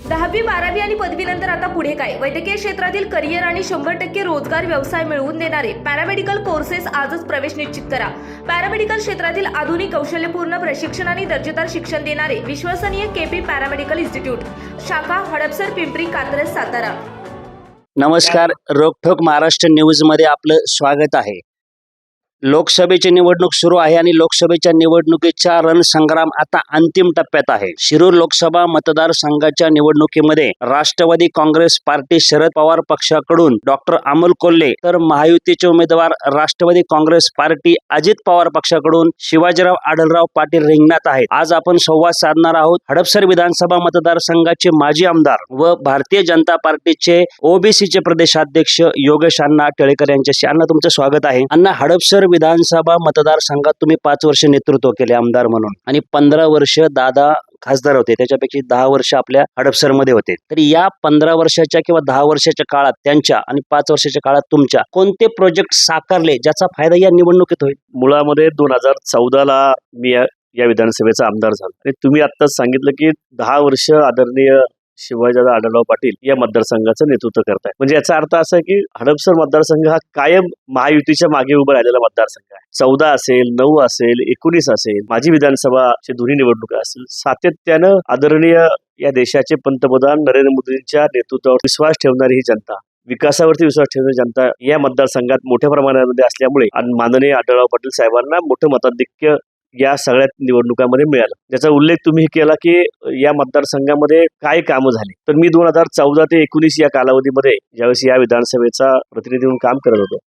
10वी 12वी आणि पदवीनंतर आता पुढे काय? वैद्यकीय क्षेत्रातील करिअर आणि 100% रोजगार व्यवसाय मिळवून देणारे पॅरामेडिकल कोर्सेस आजच प्रवेश निश्चित करा. पॅरामेडिकल क्षेत्रातील आधुनिक कौशल्यपूर्ण प्रशिक्षण आणि दर्जेदार शिक्षण देणारे विश्वसनीय केपी पॅरामेडिकल इन्स्टिट्यूट, शाखा हडपसर, पिंपरी, कात्रज, सातारा. नमस्कार. रोकठोक महाराष्ट्र न्यूज मध्ये आपलं स्वागत आहे. लोकसभेची निवडणूक सुरू आहे आणि लोकसभेच्या निवडणुकीचा रणसंग्राम आता अंतिम टप्प्यात आहे. शिरूर लोकसभा मतदारसंघाच्या निवडणुकीमध्ये राष्ट्रवादी काँग्रेस पार्टी शरद पवार पक्षाकडून डॉक्टर अमोल कोल्हे, तर महायुतीचे उमेदवार राष्ट्रवादी काँग्रेस पार्टी अजित पवार पक्षाकडून शिवाजीराव आढळराव पाटील रिंगणात आहेत. आज आपण संवाद साधणार आहोत हडपसर विधानसभा मतदारसंघाचे माजी आमदार व भारतीय जनता पार्टीचे ओबीसीचे प्रदेशाध्यक्ष योगेश अण्णा टिळेकर यांच्याशी. अण्णा, तुमचं स्वागत आहे. अण्णा, हडपसर विधानसभा मतदारसंघात तुम्ही 5 वर्ष नेतृत्व केले आमदार म्हणून आणि 15 वर्ष दादा खासदार होते, त्याच्यापैकी 10 वर्ष आपल्या हडपसर मध्ये होते. तर या 15 वर्षाच्या किंवा 10 वर्षाच्या काळात त्यांच्या आणि 5 वर्षाच्या काळात तुमच्या कोणते प्रोजेक्ट साकारले ज्याचा फायदा या निवडणुकीत होईल? मुळामध्ये 2014ला मी या विधानसभेचा आमदार झालो आणि तुम्ही आत्ताच सांगितलं की 10 वर्ष आदरणीय शिवाजीराव आढळराव पाटील या मतदारसंघाचं नेतृत्व करताय. म्हणजे याचा अर्थ असा आहे की हडपसर मतदारसंघ हा कायम महायुतीच्या मागे उभं राहिलेला मतदारसंघ आहे. 14 असेल, 9 असेल, 19 असेल, माझी विधानसभाचे दोन्ही निवडणुका असेल, सातत्यानं आदरणीय या देशाचे पंतप्रधान नरेंद्र मोदींच्या नेतृत्वावर विश्वास ठेवणारी ही जनता, विकासावरती विश्वास ठेवणारी जनता या मतदारसंघात मोठ्या प्रमाणामध्ये असल्यामुळे आणि माननीय आढळराव पाटील साहेबांना मोठं मताधिक्य या सगळ्या निवडणुकांमध्ये मिळालं. ज्याचा उल्लेख तुम्ही केला की या मतदारसंघामध्ये काय कामं झाली. तर मी 2014 ते 19 या कालावधीमध्ये ज्यावेळेस या विधानसभेचा प्रतिनिधी म्हणून काम करत होतो,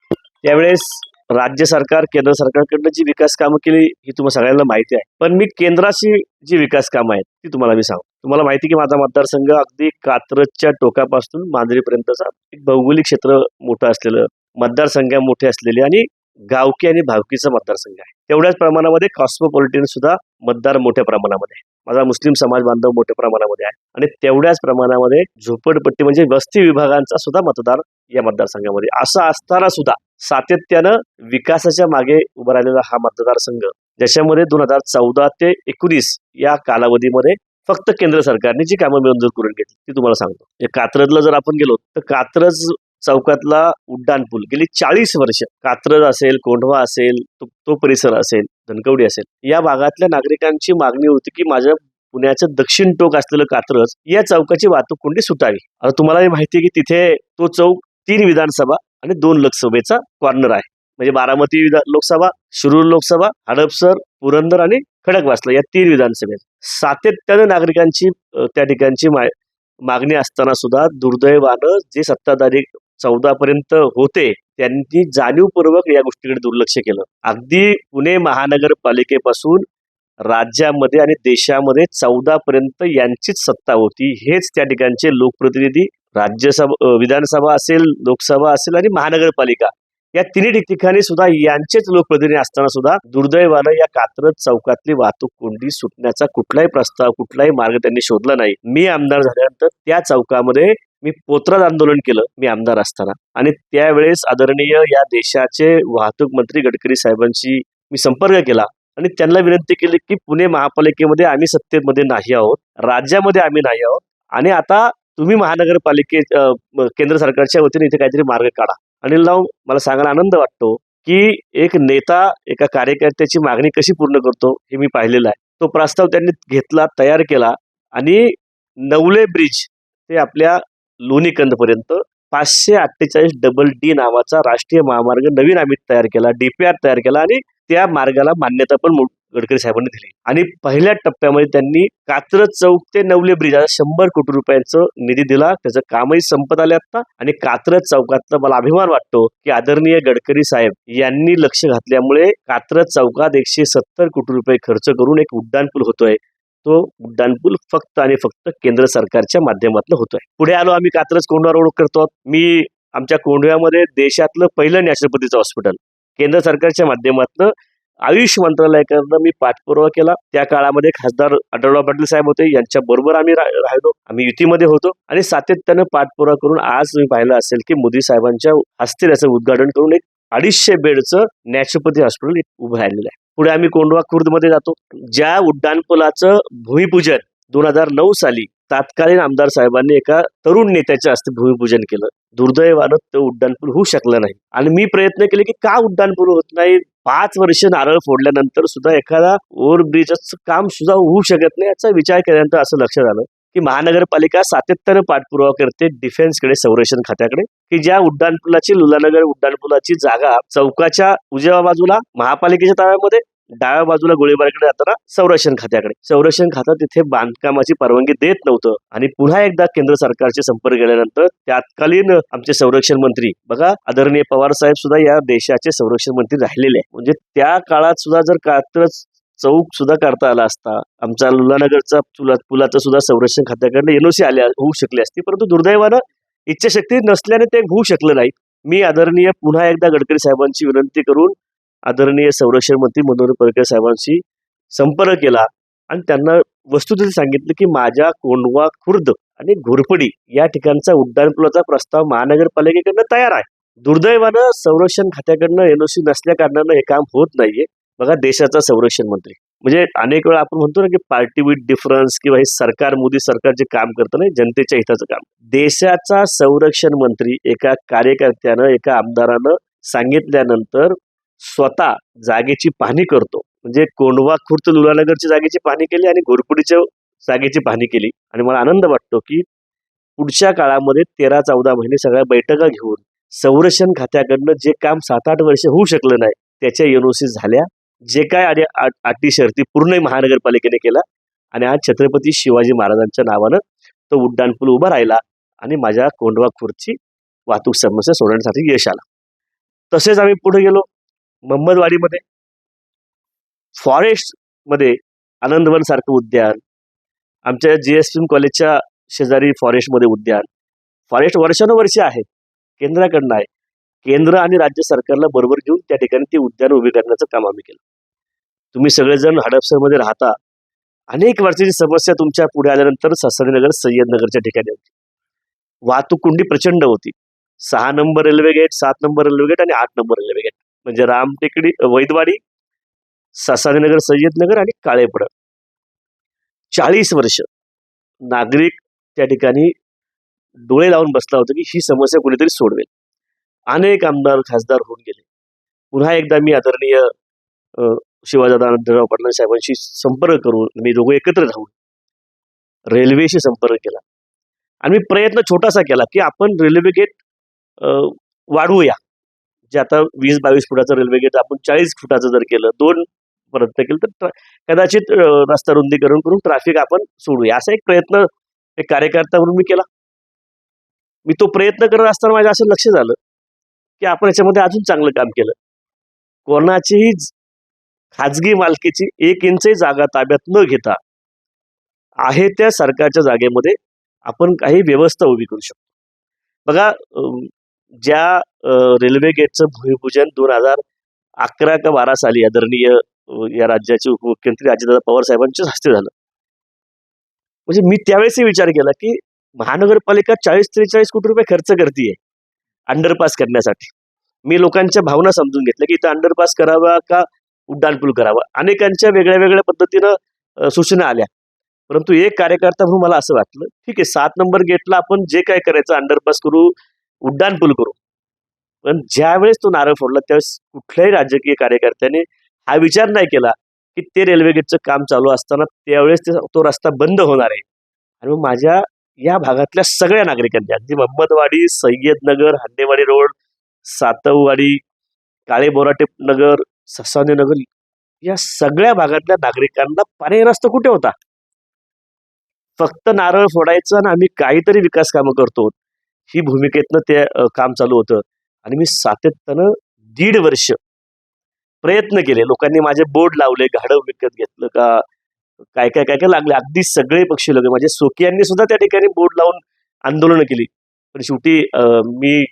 त्यावेळेस राज्य सरकार, केंद्र सरकारकडनं जी विकास कामं केली ही तुम्हाला सगळ्यांना माहिती आहे. पण मी केंद्राची जी विकास कामं आहेत ती तुम्हाला मी सांगतो. तुम्हाला माहिती की माझा मतदारसंघ अगदी कात्रजच्या टोकापासून मांजरीपर्यंतचा एक भौगोलिक क्षेत्र मोठं असलेलं, मतदारसंख्या मोठी असलेली आणि गावकी आणि भावकीचा मतदारसंघ आहे. तेवढ्याच प्रमाणामध्ये कॉस्मोपॉलिटन सुद्धा मतदार मोठ्या प्रमाणामध्ये आहे. माझा मुस्लिम समाज बांधव मोठ्या प्रमाणामध्ये आहे आणि तेवढ्याच प्रमाणामध्ये झोपडपट्टी म्हणजे वस्ती विभागांचा सुद्धा मतदार या मतदारसंघामध्ये. असं असताना सुद्धा सातत्यानं विकासाच्या मागे उभा राहिलेला हा मतदारसंघ, ज्याच्यामध्ये 2014 ते 19 या कालावधीमध्ये फक्त केंद्र सरकारने जी कामं मंजूर करून घेतली ती तुम्हाला सांगतो. कात्रजला जर आपण गेलो तर कात्रज चौकातला उड्डाण पूल गेली 40 वर्ष, कात्रज असेल, कोंढवा असेल, तो परिसर असेल, धनकवडी असेल, या भागातल्या नागरिकांची मागणी होती की माझ्या पुण्याचं दक्षिण टोक असलेलं कात्रज या चौकाची वाहतूक कोंडी सुटावी. आता तुम्हाला माहिती आहे की तिथे तो चौक 3 विधानसभा आणि 2 लोकसभेचा कॉर्नर आहे. म्हणजे बारामती लोकसभा, शिरूर लोकसभा, हडपसर, पुरंदर आणि खडकवासला या 3 विधानसभेत सातत्यानं नागरिकांची त्या ठिकाणची मागणी असताना सुद्धा दुर्दैवानं जे सत्ताधारी 14 पर्यंत होते त्यांनी जाणीवपूर्वक या गोष्टीकडे दुर्लक्ष केलं. अगदी पुणे महानगरपालिकेपासून राज्यामध्ये आणि देशामध्ये 14 पर्यंत यांचीच सत्ता होती. हेच त्या ठिकाणचे लोकप्रतिनिधी, राज्यसभा, विधानसभा असेल, लोकसभा असेल आणि महानगरपालिका या तिन्ही ठिकाणी सुद्धा यांचेच लोकप्रतिनिधी असताना सुद्धा दुर्दैवानं या कात्रज चौकातली वाहतूक कोंडी सुटण्याचा कुठलाही प्रस्ताव, कुठलाही मार्ग त्यांनी शोधला नाही. मी आमदार झाल्यानंतर त्या चौकामध्ये मी पोतराज आंदोलन केलं मी आमदार असताना आणि त्यावेळेस आदरणीय या देशाचे वाहतूक मंत्री गडकरी साहेबांशी मी संपर्क केला आणि त्यांना विनंती केली की पुणे महापालिकेमध्ये आम्ही सत्तेमध्ये नाही आहोत, राज्यामध्ये आम्ही नाही आहोत आणि आता तुम्ही महानगरपालिके केंद्र सरकारच्या वतीने इथे काहीतरी मार्ग काढा. अनिल राव, मला सांगायला आनंद वाटतो की एक नेता एका कार्यकर्त्याची मागणी कशी पूर्ण करतो हे मी पाहिलेलं आहे. तो प्रस्ताव त्यांनी घेतला, तयार केला आणि नवले ब्रिज ते आपल्या लोणीकंदपर्यंत 548 DD नावाचा राष्ट्रीय महामार्ग नवीन आम्ही तयार केला, DPR तयार केला आणि त्या मार्गाला मान्यता पण गडकरी साहेबांनी दिली. आणि पहिल्या टप्प्यामध्ये त्यांनी कात्रज चौक ते नवले ब्रिज 100 कोटी रुपयांचं निधी दिला. त्याचं कामही संपत आले आता आणि कात्रज चौकातला मला अभिमान वाटतो की आदरणीय गडकरी साहेब यांनी लक्ष घातल्यामुळे कात्रज चौकात 170 कोटी रुपये खर्च करून एक उड्डाणपूल होतोय. तो उड्डाणपूल फक्त आणि फक्त केंद्र सरकारच्या माध्यमातून होतोय. पुढे आलो आम्ही कात्रज कोंढवा रोड करतो. मी आमच्या कोंढव्यामध्ये देशातलं पहिलं नॅचरोपॅथीचं हॉस्पिटल केंद्र सरकारच्या माध्यमातून आयुष मंत्रालयाकडनं मी पाठपुरावा केला. त्या काळामध्ये खासदार आढळराव पाटील साहेब होते, यांच्या बरोबर आम्ही राहिलो, आम्ही युतीमध्ये होतो आणि सातत्यानं पाठपुरावा करून आज तुम्ही पाहिलं असेल की मोदी साहेबांच्या हस्ते त्याचं उद्घाटन करून एक 250 बेडचं नॅचरोपॅथी हॉस्पिटल उभं राहिलेलं आहे. पुढे आम्ही कोंढवा खुर्दमध्ये जातो. ज्या उड्डाणपुलाचं भूमिपूजन 2009 साली तत्कालीन आमदार साहेबांनी एका तरुण नेत्याच्या हस्ते भूमिपूजन केलं. दुर्दैवानं ते उड्डाणपूल होऊ शकलं नाही आणि मी प्रयत्न केले की का उड्डाणपूल होत नाही. 5 वर्ष नारळ फोडल्यानंतर सुद्धा एखादा ओव्हरब्रिजचं काम सुद्धा होऊ शकत नाही याचा विचार केल्यानंतर असं लक्षात आलं की महानगरपालिका सातत्यानं पाठपुरावा करते डिफेन्सकडे, संरक्षण खात्याकडे, की ज्या उड्डाणपुलाची, लुलानगर उड्डाणपुलाची जागा चौकाच्या उजव्या बाजूला महापालिकेच्या ताब्यामध्ये, डाव्या बाजूला गोळीबारकडे जाताना संरक्षण खात्याकडे. संरक्षण खातं तिथे बांधकामाची परवानगी देत नव्हतं आणि पुन्हा एकदा केंद्र सरकारचे संपर्क केल्यानंतर तत्कालीन आमचे संरक्षण मंत्री, बघा आदरणीय पवार साहेब सुद्धा या देशाचे संरक्षण मंत्री राहिलेले आहे, म्हणजे त्या काळात सुद्धा जर कात्रज चौक सुद्धा करता आला असता, आमचा लुलानगरचा पुलाचं सुद्धा संरक्षण खात्याकडे एनओसी आल्या होऊ शकली असती, परंतु दुर्दैवानं इच्छाशक्ती नसल्याने ते होऊ शकलं नाही. मी आदरणीय पुन्हा एकदा गडकरी साहेबांची विनंती करून आदरणीय संरक्षण मंत्री मनोहर पर्रिकर साहेबांशी संपर्क केला आणि त्यांना वस्तुस्थिती सांगितलं की माझ्या कोंढवा खुर्द आणि घोरपडी या ठिकाणचा उड्डाणपुलाचा प्रस्ताव महानगरपालिकेकडनं तयार आहे. दुर्दैवानं संरक्षण खात्याकडनं एनओसी नसल्या कारणानं हे काम होत नाहीये. बघा, देशाचा संरक्षण मंत्री म्हणजे अनेक वेळा आपण म्हणतो ना की पार्टी विथ डिफरन्स किंवा हे सरकार, मोदी सरकार जे काम करतं नाही जनतेच्या हिताचं काम, देशाचा संरक्षण मंत्री एका कार्यकर्त्यानं, एका आमदारानं सांगितल्यानंतर स्वतः जागेची पाहणी करतो. म्हणजे कोंढवा खुर्द लुलानगरची जागेची पाहणी केली आणि घोरपडीच्या जागेची पाहणी केली आणि मला आनंद वाटतो की पुढच्या काळामध्ये 13-14 महिने सगळ्या बैठका घेऊन संरक्षण खात्याकडनं जे काम 7-8 वर्ष होऊ शकलं नाही त्याच्या एनओसी झाल्या. जे काय अटी शर्ती पूर्ण महानगरपालिकेने केला आणि आज छत्रपती शिवाजी महाराजांच्या नावानं तो उड्डाणपूल उभा राहिला आणि माझ्या कोंढवा खुर्दची वाहतूक समस्या सोडवण्यासाठी यश आला. तसेच आम्ही पुढे गेलो मोहम्मदवाडीमध्ये, फॉरेस्ट मध्ये आनंदवन सारखं उद्यान, आमच्या GSP कॉलेजच्या शेजारी फॉरेस्टमध्ये उद्यान. फॉरेस्ट वर्षानुवर्षे आहे, केंद्राकडनं आहे. केंद्र आणि राज्य सरकारला बरोबर घेऊन त्या ठिकाणी ते उद्यान उभे करण्याचं काम आम्ही केलं. तुम्ही सगळेजण हडपसरमध्ये राहता, अनेक वर्षाची समस्या तुमच्या पुढे आल्यानंतर ससानीनगर, सय्यदनगरच्या ठिकाणी होती. वाहतूक कोंडी प्रचंड होती. 6 नंबर रेल्वे गेट, 7 नंबर रेल्वे गेट आणि 8 नंबर रेल्वे गेट म्हणजे रामटेकडी, वैदवाडी, ससानीनगर, सय्यदनगर आणि काळेपड. 40 वर्ष नागरिक त्या ठिकाणी डोळे लावून बसला होता की ही समस्या कोणीतरी सोडवेल. अनेक आमदार, खासदार होऊन गेले. पुन्हा एकदा मी आदरणीय शिवाजीदादा आनंदराव पाटील साहेबांशी संपर्क करून मी दोघं एकत्र राहून रेल्वेशी संपर्क केला आणि मी प्रयत्न छोटासा केला की आपण रेल्वे गेट वाढवूया. जे आता 20-22 फुटाचं रेल्वे गेट आपण 40 फुटाचं जर केलं, 2 प्रयत्न केलं तर कदाचित रस्ता रुंदीकरण करून ट्रॅफिक आपण सोडूया. असा एक प्रयत्न एक कार्यकर्ता म्हणून मी केला. मी तो प्रयत्न करत असताना माझ्या असं लक्ष झालं की आपण याच्यामध्ये अजून चांगलं काम केलं. कोणाचीही खाजगी मालकीची 1 इंचही जागा ताब्यात न घेता आहे त्या सरकारच्या जागेमध्ये आपण काही व्यवस्था उभी करू शकतो. बघा, ज्या रेल्वे गेटचं भूमिपूजन 2011 का 12 साली आदरणीय या राज्याचे उपमुख्यमंत्री अजितदादा पवार साहेबांच्याच हस्ते झालं. म्हणजे मी त्यावेळेसही विचार केला की महानगरपालिका 40-43 कोटी रुपये खर्च करते अंडरपास करण्यासाठी. मी लोकांच्या भावना समजून घेतल्या की इथं अंडरपास करावा का उड्डाणपूल करावा. अनेकांच्या वेगळ्या वेगळ्या पद्धतीनं सूचना आल्या, परंतु एक कार्यकर्ता म्हणून मला असं वाटलं ठीक आहे 7 नंबर गेटला आपण जे काय करायचं अंडरपास करू, उड्डाणपूल करू. पण ज्यावेळेस तो नारळ फोडला त्यावेळेस कुठल्याही राजकीय कार्यकर्त्याने हा विचार नाही केला की ते रेल्वे गेटचं काम चालू असताना त्यावेळेस तो रस्ता बंद होणार आहे. आणि मग माझ्या या भागातल्या सगळ्या नागरिकांनी, अगदी मोहम्मदवाडी, सय्यदनगर, हांडेवाडी रोड, सातववाडी, काळे बोराटे नगर, ससाने नगर या सगळ्या भागातल्या नागरिकांना पर्यायी रस्ता कुठे होता? फक्त नारळ फोडायचं आणि आम्ही काहीतरी विकास कामं करतो ही भूमिकेतनं ते काम चालू होतं. आणि मी सातत्यानं 1.5 वर्ष प्रयत्न केले. लोकांनी माझे बोर्ड लावले, गाढव विकत घेतलं का काय काय काय काय लागले, अगदी सगळे पक्षी लागले. माझे सोकियांनी सुद्धा त्या ठिकाणी बोर्ड लावून आंदोलनं केली. पण शेवटी मी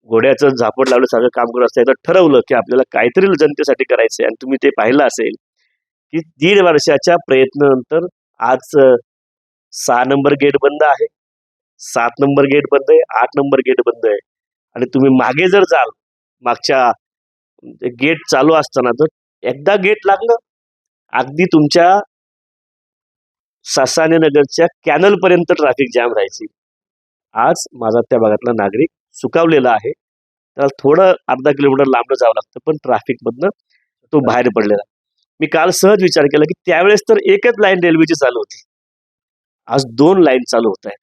घोड्याचं झापड लावलं सगळं काम करत असताना ठरवलं की आपल्याला काहीतरी जनतेसाठी करायचंय. आणि तुम्ही ते पाहिलं असेल की 1.5 वर्षाच्या प्रयत्नानंतर आज 6 नंबर गेट बंद आहे, 7 नंबर गेट बंद आहे, 8 नंबर गेट बंद आहे. आणि तुम्ही मागे जर जाल, मागच्या गेट चालू असताना तर एकदा गेट लागलं, अगदी तुमच्या सासाने नगरच्या कॅनलपर्यंत ट्रॅफिक जॅम राहायची. आज माझा त्या भागातला नागरिक सुखावलेला आहे. त्याला थोडं अर्धा किलोमीटर लांब जावं लागतं, पण ट्रॅफिकमधनं तो बाहेर पडलेला. मी काल सहज विचार केला की त्यावेळेस तर एकच लाईन रेल्वेची चालू होती, आज 2 लाईन चालू होत आहेत.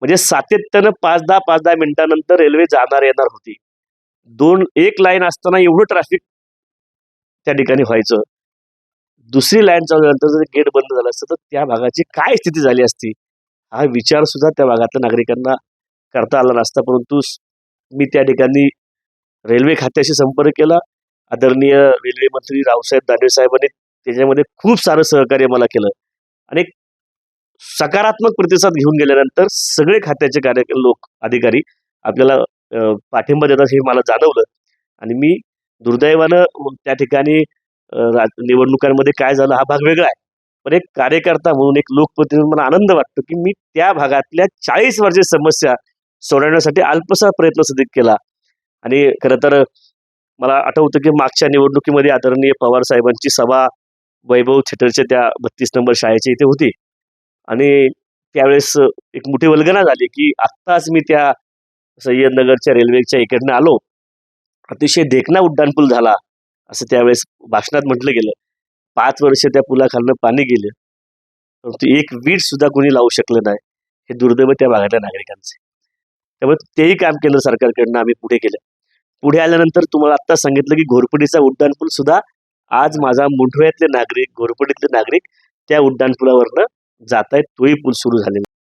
म्हणजे सातत्यानं 5-10 मिनिटानंतर रेल्वे जाणार येणार होती. एक लाईन असताना एवढं ट्रॅफिक त्या ठिकाणी व्हायचं. दुसरी लाईन चालू झाल्यानंतर जर गेट बंद झालं असतं तर त्या भागाची काय स्थिती झाली असती, हा विचार सुद्धा त्या भागातल्या नागरिकांना करता आला नसता. परंतु मी त्या ठिकाणी रेल्वे खात्याशी संपर्क केला. आदरणीय रेल्वे मंत्री रावसाहेब दानवे साहेबांनी त्याच्यामध्ये खूप सारं सहकार्य मला केलं आणि एक सकारात्मक प्रतिसाद घेऊन गेल्यानंतर सगळे खात्याचे अधिकारी आपल्याला पाठिंबा देतात हे मला जाणवलं. आणि मी दुर्दैवानं त्या ठिकाणी निवडणुकांमध्ये काय झालं हा भाग वेगळा आहे, पण एक कार्यकर्ता म्हणून, एक लोकप्रतिनिधी म्हणून मला आनंद वाटतो की मी त्या भागातल्या 40 वर्षाची समस्या सोडवण्यासाठी अल्पसा प्रयत्न सुद्धा केला. आणि खरं तर मला आठवतं की मागच्या निवडणुकीमध्ये आदरणीय पवार साहेबांची सभा वैभव थिएटरच्या त्या 32 नंबर शाळेच्या इथे होती आणि त्यावेळेस एक मोठी वल्गना झाली की आत्ताच मी त्या सय्यदनगरच्या रेल्वेच्या इकडनं आलो, अतिशय देखणा उड्डाणपूल झाला असं त्यावेळेस भाषणात म्हटलं गेलं. 5 वर्ष त्या पुलाखालनं पाणी गेलं, परंतु एक वीट सुद्धा कोणी लावू शकलं नाही. हे दुर्दैव त्या भागातल्या नागरिकांचे. त्यामुळे तेही काम केंद्र सरकारकडनं आम्ही पुढे केलं. पुढे आल्यानंतर तुम्हाला आत्ता सांगितलं की घोरपडीचा उड्डाणपूल सुद्धा आज माझा मुंढव्यातले नागरिक, घोरपडीतले नागरिक त्या उड्डाणपुलावरनं जात आहेत. तोही पूल सुरू झालेला.